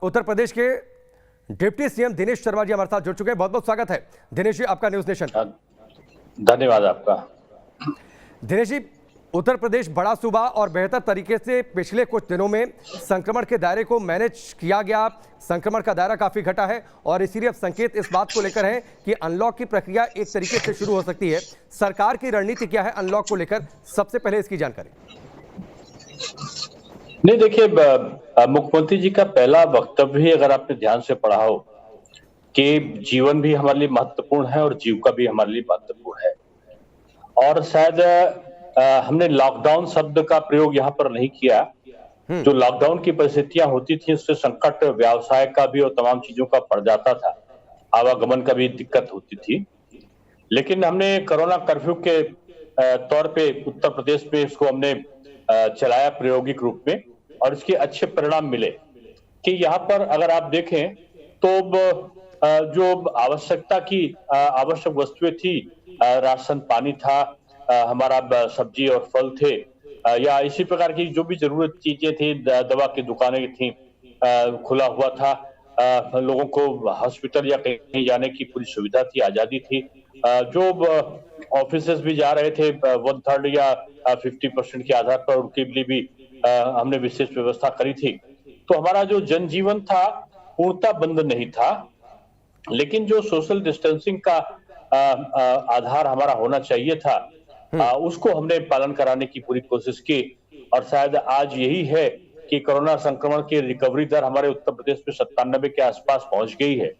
उत्तर प्रदेश के deputy CM Dinesh Sharma ji हमारे साथ जुड़ चुके हैं। बहुत बहुत स्वागत है दिनेश जी आपका न्यूज नेशन। धन्यवाद आपका। दिनेश जी, उत्तर प्रदेश बड़ा सूबा और बेहतर तरीके से पिछले कुछ दिनों में संक्रमण के दायरे को मैनेज किया गया। संक्रमण का दायरा काफी घटा है और इसीलिए अब संकेत इस बात को लेकर है कि अनलॉक की प्रक्रिया एक तरीके से शुरू हो सकती है। सरकार की रणनीति क्या है अनलॉक को लेकर, सबसे पहले इसकी जानकारी। नहीं, देखिए, मुख्यमंत्री जी का पहला वक्तव्य ही अगर आपने ध्यान से पढ़ा हो कि जीवन भी हमारे लिए महत्वपूर्ण है और जीविका भी हमारे लिए महत्वपूर्ण है। और शायद हमने लॉकडाउन शब्द का प्रयोग यहाँ पर नहीं किया। जो लॉकडाउन की परिस्थितियां होती थी उससे संकट व्यवसाय का भी और तमाम चीजों का पड़ जाता था, आवागमन का भी दिक्कत होती थी। लेकिन हमने कोरोना कर्फ्यू के तौर पे उत्तर प्रदेश में इसको हमने चलाया प्रायोगिक रूप में और इसके अच्छे परिणाम मिले कि यहाँ पर अगर आप देखें तो जो आवश्यकता की आवश्यक वस्तुएं थी, राशन पानी था, हमारा सब्जी और फल थे, या इसी प्रकार की जो भी जरूरत चीजें थी, दवा की दुकानें थी, खुला हुआ था, लोगों को हॉस्पिटल या कहीं जाने की पूरी सुविधा थी, आजादी थी। जो ऑफिसेस भी जा रहे थे 1/3 या 50% के आधार पर उनके लिए भी हमने विशेष व्यवस्था करी थी। तो हमारा जो जनजीवन था पूर्णतः बंद नहीं था, लेकिन जो सोशल डिस्टेंसिंग का आधार हमारा होना चाहिए था उसको हमने पालन कराने की पूरी कोशिश की। और शायद आज यही है कि कोरोना संक्रमण की रिकवरी दर हमारे उत्तर प्रदेश में 97 के आसपास पहुंच गई है।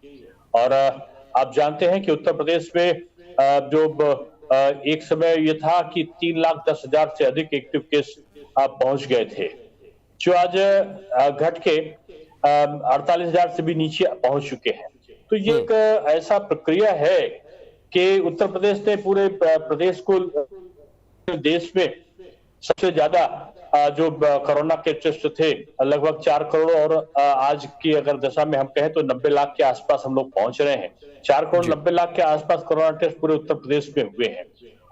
और आप जानते हैं कि उत्तर प्रदेश में जो एक समय ये था कि 3,10,000 से अधिक एक्टिव केस पहुंच गए थे, जो आज घट के 48,000 से भी नीचे पहुंच चुके हैं। तो ये एक ऐसा प्रक्रिया है कि उत्तर प्रदेश ने पूरे प्रदेश को देश में सबसे ज्यादा जो कोरोना के टेस्ट थे लगभग 4 करोड़, और आज की अगर दशा में हम कहें तो 90 लाख के आसपास हम लोग पहुंच रहे हैं। 4 करोड़ 90 लाख के आसपास कोरोना टेस्ट पूरे उत्तर प्रदेश में हुए हैं।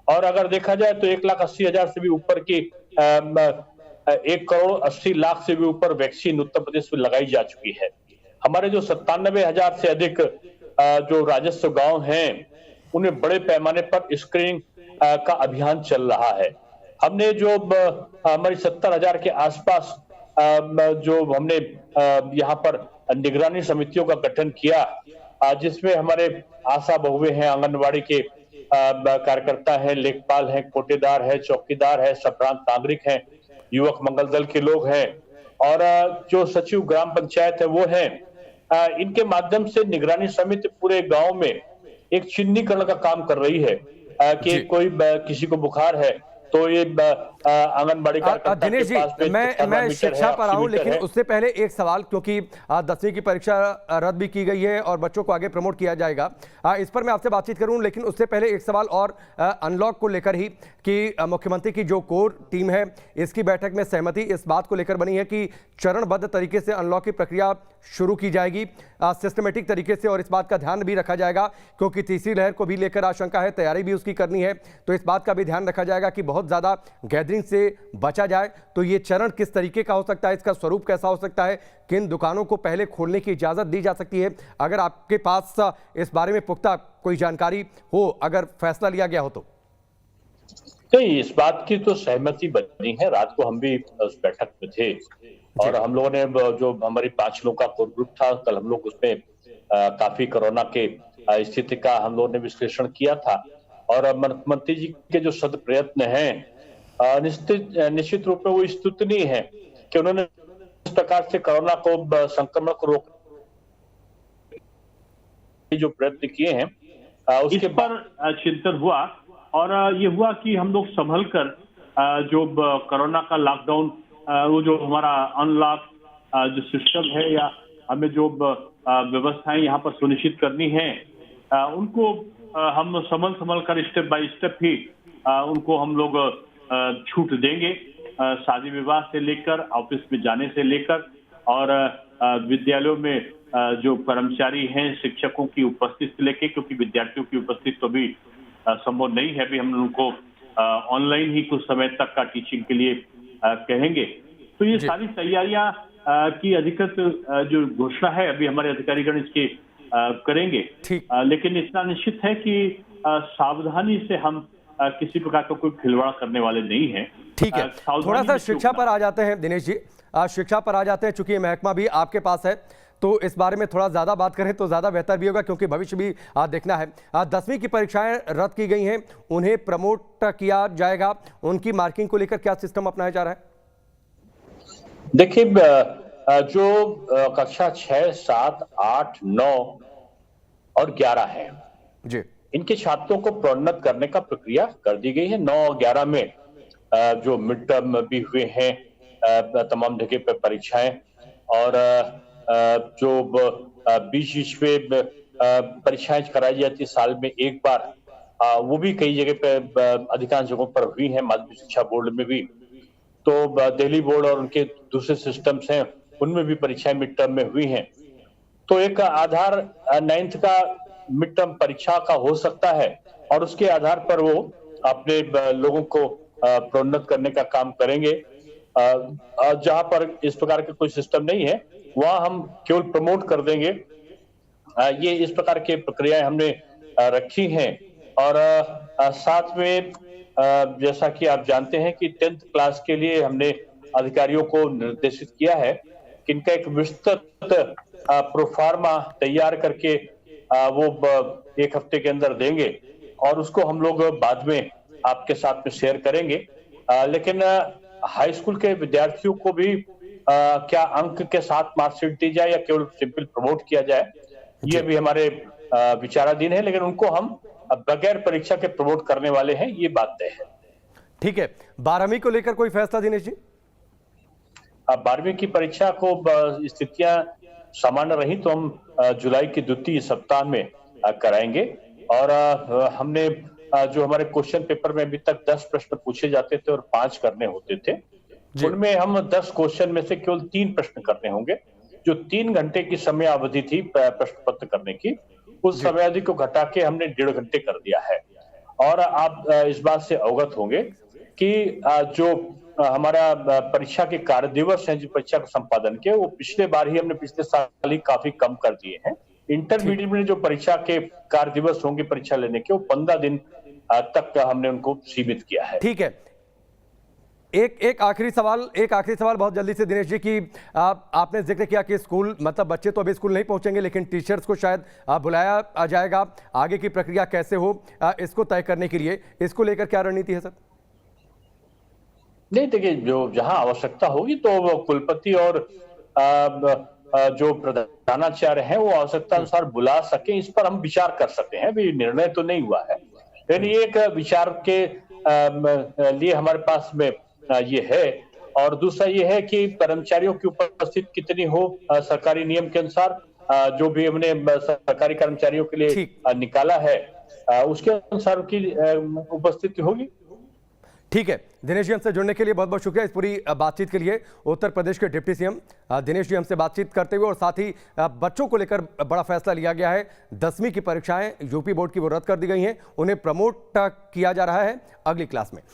और अगर देखा जाए तो 1,80,000 से भी ऊपर की 1,80,00,000 से भी ऊपर वैक्सीन उत्तर प्रदेश में लगाई जा चुकी है। हमारे जो 97,000 से अधिक जो राजस्व गांव हैं उन्हें बड़े पैमाने पर स्क्रीनिंग का अभियान चल रहा है। हमने जो हमारी 70,000 के आसपास जो हमने यहाँ पर निगरानी समितियों का गठन किया, जिसमें हमारे आशा बहुएं हैं, आंगनबाड़ी के कार्यकर्ता हैं, लेखपाल हैं, कोटेदार है, चौकीदार है, सप्रांत नागरिक हैं, युवक मंगल दल के लोग हैं, और जो सचिव ग्राम पंचायत है वो हैं। इनके माध्यम से निगरानी समिति पूरे गांव में एक चिन्हीकरण का काम कर रही है कि कोई किसी को बुखार है तो ये आंगनबाड़ी कार्यकर्ता दिनेश जी, मैं शिक्षा पर आऊं, लेकिन उससे पहले एक सवाल, क्योंकि 10वीं की परीक्षा रद्द भी की गई है और बच्चों को आगे प्रमोट किया जाएगा, इस पर मैं आपसे बातचीत करूं। लेकिन उससे पहले एक सवाल और अनलॉक को लेकर ही कि मुख्यमंत्री की जो कोर टीम है इसकी बैठक में सहमति इस बात को लेकर बनी है कि चरणबद्ध तरीके से अनलॉक की प्रक्रिया शुरू की जाएगी, सिस्टमेटिक तरीके से, और इस बात का ध्यान भी रखा जाएगा क्योंकि तीसरी लहर को भी लेकर आशंका है, तैयारी भी उसकी करनी है, तो इस बात का भी ध्यान रखा जाएगा कि बहुत ज्यादा गैदरिंग से बचा जाए। तो ये चरण किस तरीके का हो सकता है, इसका स्वरूप कैसा हो सकता है, किन दुकानों को पहले खोलने की इजाजत दी जा सकती है, अगर आपके पास इस बारे में पुख्ता कोई जानकारी हो, अगर फैसला लिया गया हो तो? नहीं, इस बात की तो सहमति बनी है। रात को हम भी उस बैठक में थे और हम लोगों ने जो हमारी 5 लोगों का कोर ग्रुप था, कल हम लोग उसमें काफी कोरोना के स्थिति का हम लोगों ने विश्लेषण किया था। और मुख्यमंत्री जी के जो सद प्रयत्न हैं निश्चित रूप में वो स्तुतनीय है कि उन्होंने इस प्रकार से कोरोना को संक्रमण को रोक जो प्रयत्न किए हैं उसके पर चिंतन हुआ। और ये हुआ कि हम लोग संभल कर जो कोरोना का लॉकडाउन, वो जो हमारा अनलॉक जो सिस्टम है या हमें जो व्यवस्थाएं यहाँ पर सुनिश्चित करनी है उनको हम संभल कर स्टेप बाय स्टेप ही उनको हम लोग छूट देंगे। शादी विवाह से लेकर, ऑफिस में जाने से लेकर, और विद्यालयों में जो कर्मचारी हैं, शिक्षकों की उपस्थिति से लेकर, क्योंकि विद्यार्थियों की उपस्थिति तो भी संभव नहीं है, अभी हम उनको ऑनलाइन ही कुछ समय तक का टीचिंग के लिए कहेंगे। तो ये सारी तैयारियां की अधिकृत जो घोषणा है अभी हमारे अधिकारीगण इसके करेंगे। ठीक। लेकिन इतना निश्चित है कि सावधानी से हम किसी प्रकार का कोई खिलवाड़ करने वाले नहीं है। ठीक है, थोड़ा सा शिक्षा पर आ जाते हैं दिनेश जी, शिक्षा पर आ जाते हैं। चूंकि ये महकमा भी आपके पास है तो इस बारे में थोड़ा ज्यादा बात करें तो ज्यादा बेहतर भी होगा, क्योंकि भविष्य भी देखना है। 10वीं की परीक्षाएं रद्द की गई हैं, उन्हें प्रमोट किया जाएगा, उनकी मार्किंग को लेकर क्या सिस्टम अपनाया जा रहा है? देखिए, जो कक्षा 6, 7, 8, 9 और 11 है जी, इनके छात्रों को प्रोन्नत करने का प्रक्रिया कर दी गई है। 9 और 11 में जो मिड टर्म भी हुए हैं, तमाम जगह पे परीक्षाएं, और जो बीच बीच में परीक्षाएं कराई जाती साल में एक बार, वो भी कई जगह पे अधिकांश जगहों पर हुई हैं, माध्यमिक शिक्षा बोर्ड में भी। तो दिल्ली बोर्ड और उनके दूसरे सिस्टम्स हैं उनमें भी परीक्षाएं मिड टर्म में हुई हैं। तो एक आधार 9th का मिड टर्म परीक्षा का हो सकता है और उसके आधार पर वो अपने लोगों को प्रोन्नत करने का काम करेंगे। जहां पर इस प्रकार का कोई सिस्टम नहीं है वहां हम केवल प्रमोट कर देंगे। ये इस प्रकार की प्रक्रियाएं हमने रखी हैं। और साथ में जैसा कि आप जानते हैं कि 10th क्लास के लिए हमने अधिकारियों को निर्देशित किया है कि इनका एक विस्तृत प्रोफार्मा तैयार करके वो एक हफ्ते के अंदर देंगे और उसको हम लोग बाद में आपके साथ में शेयर करेंगे। लेकिन हाई स्कूल के विद्यार्थियों को भी क्या अंक के साथ मार्कशीट दी जाए या केवल सिंपल प्रमोट किया जाए, ये भी हमारे विचाराधीन है। लेकिन उनको हम बगैर परीक्षा के प्रमोट करने वाले हैं, ये बात तय है। ठीक है, 12वीं को लेकर कोई फैसला दिनेश जी? 12वीं की परीक्षा को स्थितियां सामान्य रही तो हम जुलाई के द्वितीय सप्ताह में कराएंगे। और हमने जो हमारे क्वेश्चन पेपर में अभी तक 10 प्रश्न पूछे जाते थे और 5 करने होते थे, उनमें हम 10 क्वेश्चन में से केवल 3 प्रश्न करने होंगे। जो 3 घंटे की समय अवधि थी प्रश्न पत्र करने की, उस समय अवधि को घटा के हमने 1.5 घंटे कर दिया है। और आप इस बात से अवगत होंगे कि जो हमारा परीक्षा के कार्य दिवस हैं, जो परीक्षा का संपादन के, वो पिछले बार ही हमने पिछले साल ही काफी कम कर दिए हैं। इंटरमीडिएट में जो परीक्षा के कार्य दिवस होंगे परीक्षा लेने के, वो 15 दिन तक हमने उनको सीमित किया है। ठीक है, एक आखिरी सवाल बहुत जल्दी से दिनेश जी की आपने जिक्र किया कि स्कूल, मतलब बच्चे तो अभी स्कूल नहीं पहुंचेंगे लेकिन टीचर्स को शायद बुलाया जाएगा। आगे की प्रक्रिया कैसे हो इसको तय करने के लिए, इसको लेकर क्या रणनीति है सर? नहीं, देखिए, जो जहां आवश्यकता होगी तो कुलपति और जो प्रधानाचार्य हैं वो आवश्यकता अनुसार बुला सके, इस पर हम विचार कर सकते हैं। अभी निर्णय तो नहीं हुआ है, लेकिन ये एक विचार के लिए हमारे पास में ये है। और दूसरा ये है कि कर्मचारियों की उपस्थिति कितनी हो सरकारी नियम के अनुसार, जो भी हमने सरकारी कर्मचारियों के लिए निकाला है उसके अनुसार की उपस्थिति होगी। ठीक है, दिनेश जी हमसे जुड़ने के लिए बहुत बहुत शुक्रिया इस पूरी बातचीत के लिए। उत्तर प्रदेश के डिप्टी सीएम दिनेश जी हमसे बातचीत करते हुए, और साथ ही बच्चों को लेकर बड़ा फैसला लिया गया है। 10वीं की परीक्षाएं यूपी बोर्ड की वो रद्द कर दी गई हैं, उन्हें प्रमोट किया जा रहा है अगली क्लास में।